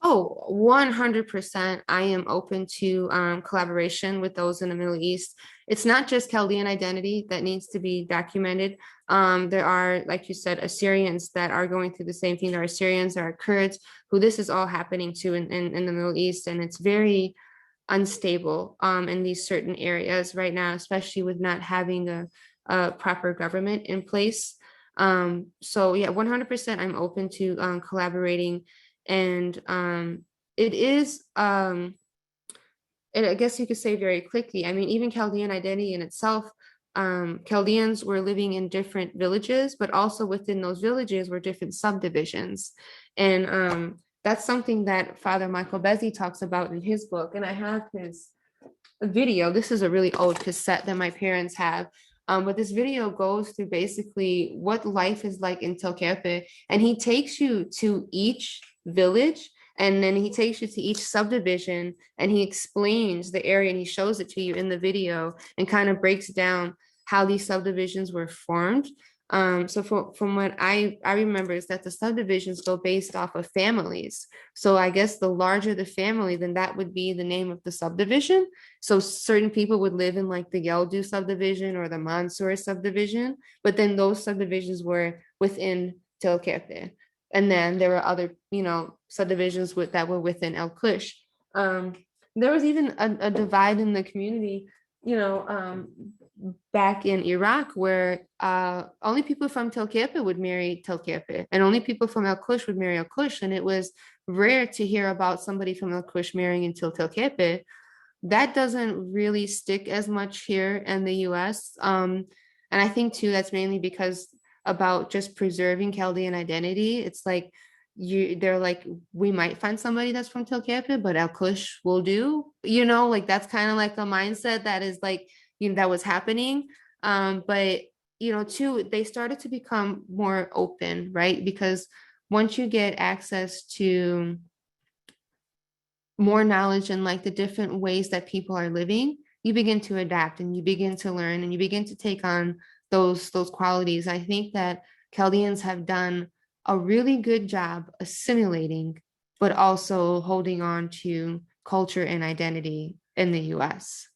Oh, 100%. I am open to collaboration with those in the Middle East. It's not just Chaldean identity that needs to be documented. There are, like you said, Assyrians that are going through the same thing. There are Assyrians, there are Kurds, who this is all happening to in the Middle East. And it's very unstable in these certain areas right now, especially with not having a proper government in place. So yeah, 100% I'm open to collaborating. And it is, and I guess you could say very quickly, I mean, even Chaldean identity in itself, Chaldeans were living in different villages, but also within those villages were different subdivisions. And that's something that Father Michael Bezzi talks about in his book. And I have his video. This is a really old cassette that my parents have. But this video goes through basically what life is like in Telkepe. And he takes you to each village, and then he takes you to each subdivision, and he explains the area, and he shows it to you in the video and kind of breaks down how these subdivisions were formed. So from what I remember is that the subdivisions go based off of families. So I guess the larger the family, then that would be the name of the subdivision. So certain people would live in like the Yeldu subdivision or the Mansour subdivision, but then those subdivisions were within Telkepe. And then there were other, subdivisions that were within El Kush. There was even a divide in the community, back in Iraq, where only people from Telkepe would marry Telkepe, and only people from El Kush would marry El Kush. And it was rare to hear about somebody from El Kush marrying into Telkepe. That doesn't really stick as much here in the US. And I think too, that's mainly because about just preserving Chaldean identity. It's like they're like, we might find somebody that's from Telkepe, but El Kush will do, like that's kind of like a mindset that is like, that was happening. But, too, they started to become more open, right? Because once you get access to more knowledge and like the different ways that people are living, you begin to adapt and you begin to learn and you begin to take on those qualities. I think that Chaldeans have done a really good job assimilating, but also holding on to culture and identity in the US.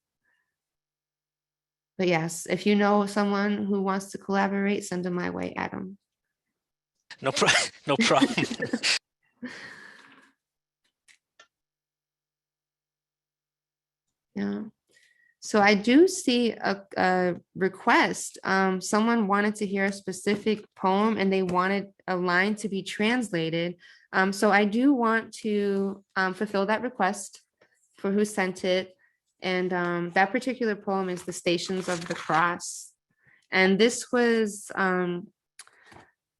But yes, if you know someone who wants to collaborate, send them my way, Adam. No problem. Yeah. So I do see a request. Someone wanted to hear a specific poem and they wanted a line to be translated. So I do want to fulfill that request for who sent it. And that particular poem is The Stations of the Cross. And this was,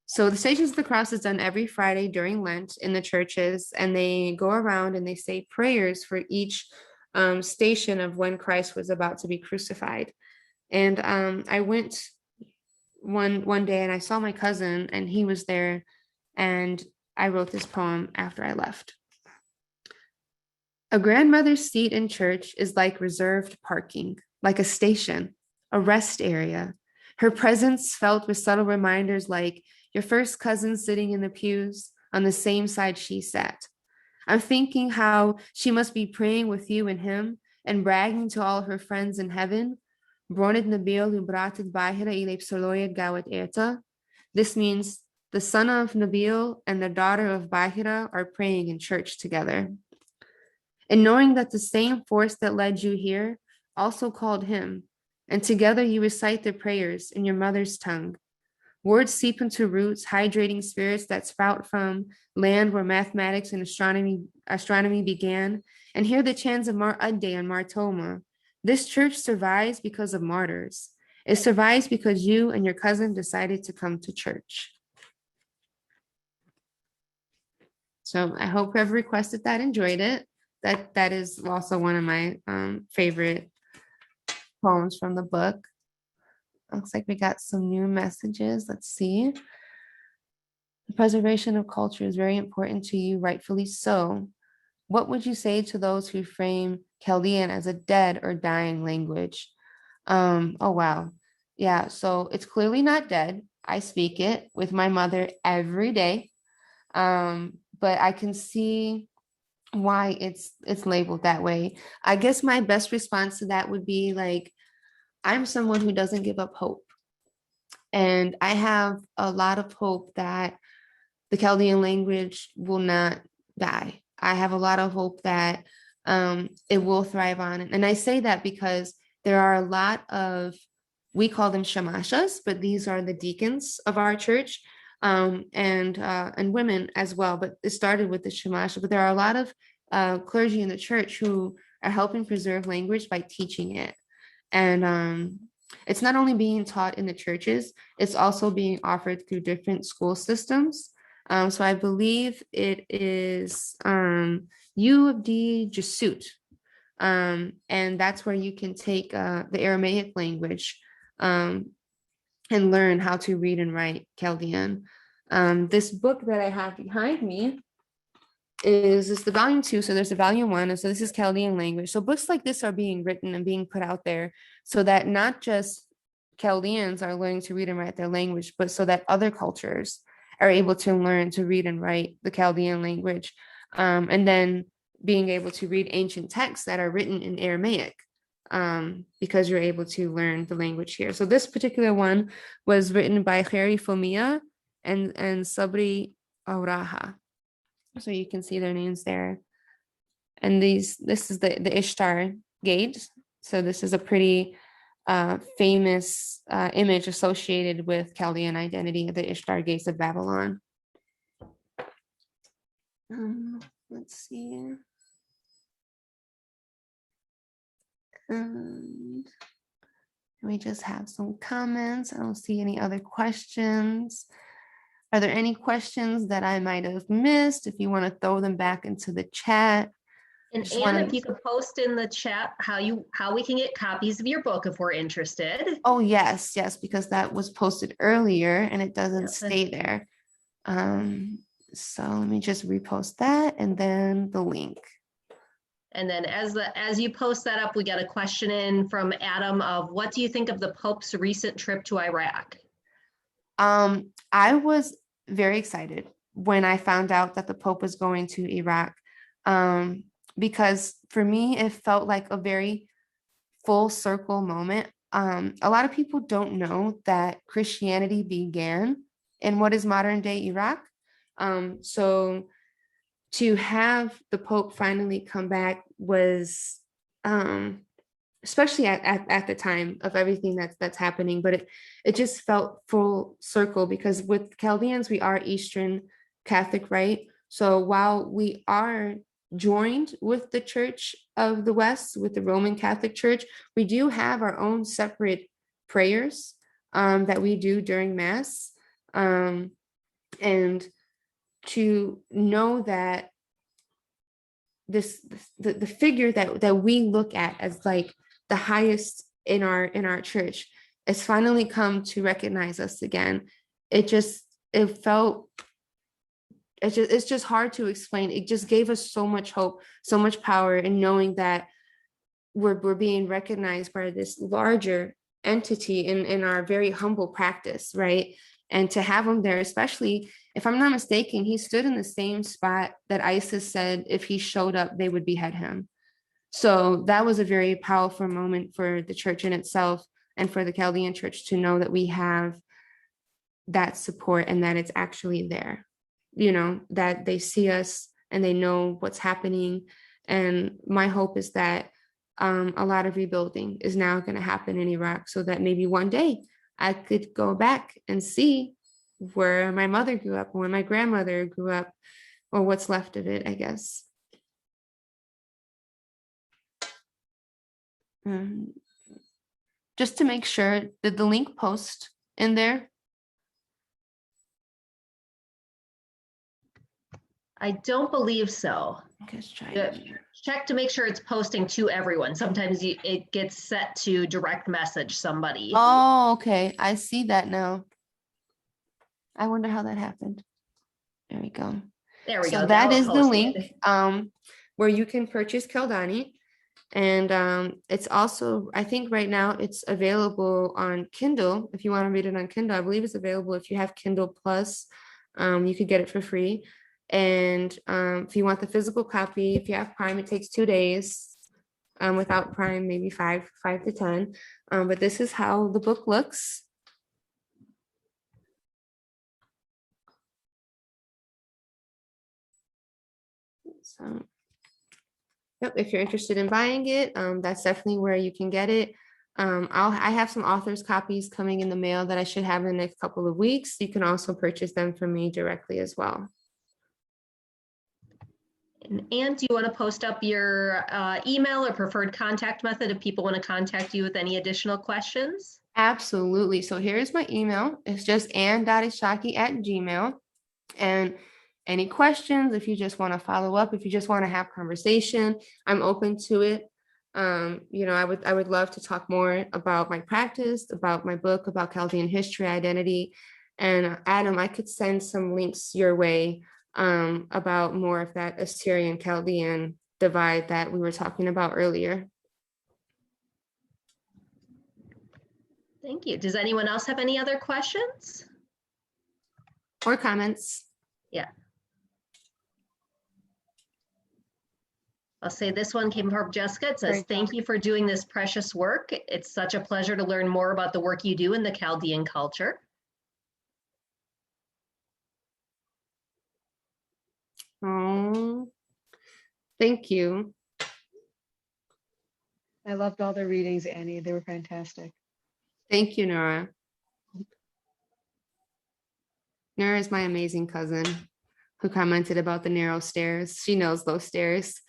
so the Stations of the Cross is done every Friday during Lent in the churches, and they go around and they say prayers for each station of when Christ was about to be crucified. And I went one day and I saw my cousin and he was there, and I wrote this poem after I left. A grandmother's seat in church is like reserved parking, like a station, a rest area. Her presence felt with subtle reminders like your first cousin sitting in the pews on the same side she sat. I'm thinking how she must be praying with you and him and bragging to all her friends in heaven. This means the son of Nabil and the daughter of Bahira are praying in church together. And knowing that the same force that led you here also called him, and together you recite the prayers in your mother's tongue. Words seep into roots, hydrating spirits that sprout from land where mathematics and astronomy began, and hear the chants of Mar Adde and Martoma. This church survives because of martyrs. It survives because you and your cousin decided to come to church. So I hope whoever requested that enjoyed it. That is also one of my favorite poems from the book. Looks like we got some new messages. Let's see. The preservation of culture is very important to you, rightfully so. What would you say to those who frame Chaldean as a dead or dying language? Oh, wow. Yeah, so it's clearly not dead. I speak it with my mother every day. But I can see why it's labeled that way. I guess my best response to that would be like, I'm someone who doesn't give up hope. And I have a lot of hope that the Chaldean language will not die. I have a lot of hope that it will thrive on. And I say that because there are a lot of, we call them shamashas, but these are the deacons of our church, and women as well. But it started with the shamasha. But there are a lot of clergy in the church who are helping preserve language by teaching it. And it's not only being taught in the churches, it's also being offered through different school systems. So I believe it is U of D Jesuit. And that's where you can take the Aramaic language and learn how to read and write Chaldean. This book that I have behind me is the volume 2. So there's a volume 1, and so this is Chaldean language. So books like this are being written and being put out there so that not just Chaldeans are learning to read and write their language, but so that other cultures are able to learn to read and write the Chaldean language, and then being able to read ancient texts that are written in Aramaic, because you're able to learn the language here. So this particular one was written by Kheri Fomia and Sabri Auraha. So you can see their names there. And this is the Ishtar Gate. So this is a pretty famous image associated with Chaldean identity, the Ishtar Gates of Babylon. Let's see. And we just have some comments. I don't see any other questions. Are there any questions that I might have missed? If you want to throw them back into the chat. And Anne, if you could post in the chat how we can get copies of your book if we're interested. Oh, yes, because that was posted earlier and it doesn't stay there. So let me just repost that and then the link. And then as you post that up, we got a question in from Adam of what do you think of the Pope's recent trip to Iraq? I was very excited when I found out that the Pope was going to Iraq, because for me, it felt like a very full circle moment. A lot of people don't know that Christianity began in what is modern day Iraq. So to have the Pope finally come back was, especially at the time of everything that's happening, but it just felt full circle, because with Chaldeans, we are Eastern Catholic, right? So while we are joined with the Church of the West, with the Roman Catholic Church, we do have our own separate prayers that we do during Mass. And to know that the figure that we look at as like the highest in our church has finally come to recognize us again. It's just hard to explain. It just gave us so much hope, so much power in knowing that we're being recognized by this larger entity in our very humble practice, right? And to have him there, especially if I'm not mistaken, he stood in the same spot that ISIS said if he showed up, they would behead him. So that was a very powerful moment for the church in itself and for the Chaldean church to know that we have that support and that it's actually there, that they see us and they know what's happening. And my hope is that a lot of rebuilding is now going to happen in Iraq, so that maybe one day I could go back and see where my mother grew up, where my grandmother grew up, or what's left of it, I guess. Just to make sure, did the link post in there? I don't believe so. Okay, let's try it. Check to make sure it's posting to everyone. Sometimes it gets set to direct message somebody. Oh, okay. I see that now. I wonder how that happened. There we go. There we go. So that is the link where you can purchase Kaldani. And it's also, I think right now it's available on Kindle. If you want to read it on Kindle, I believe it's available if you have Kindle Plus. You could get it for free. And if you want the physical copy, if you have Prime, it takes 2 days. Without Prime, maybe 5 to 10. But this is how the book looks. So Yep, if you're interested in buying it, that's definitely where you can get it. I have some author's copies coming in the mail that I should have in the next couple of weeks. You can also purchase them from me directly as well. And do you want to post up your email or preferred contact method if people want to contact you with any additional questions? Absolutely. So here's my email. It's just ann.esshaki@gmail.com. And any questions, if you just want to follow up, if you just want to have conversation, I'm open to it. I would love to talk more about my practice, about my book, about Chaldean history, identity. And Adam, I could send some links your way about more of that Assyrian Chaldean divide that we were talking about earlier. Thank you. Does anyone else have any other questions? Or comments? Yeah. I'll say this one came from Jessica. It says, thank you for doing this precious work. It's such a pleasure to learn more about the work you do in the Chaldean culture. Oh, thank you. I loved all the readings, Annie. They were fantastic. Thank you, Nora. Nora is my amazing cousin who commented about the narrow stairs. She knows those stairs.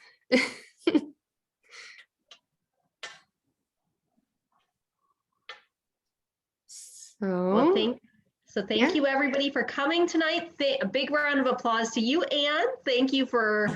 Well, thank you everybody for coming tonight. A big round of applause to you, Anne. Thank you for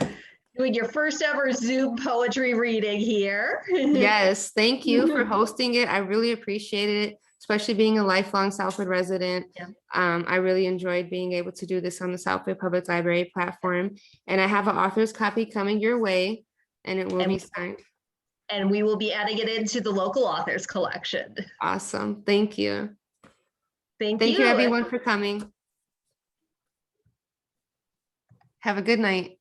doing your first ever Zoom poetry reading here. Yes, thank you for hosting it. I really appreciate it, especially being a lifelong Southfield resident. Yeah. I really enjoyed being able to do this on the Southfield Public Library platform. And I have an author's copy coming your way, and it will be signed. And we will be adding it into the local authors collection. Awesome. Thank you. Thank you everyone for coming. Have a good night.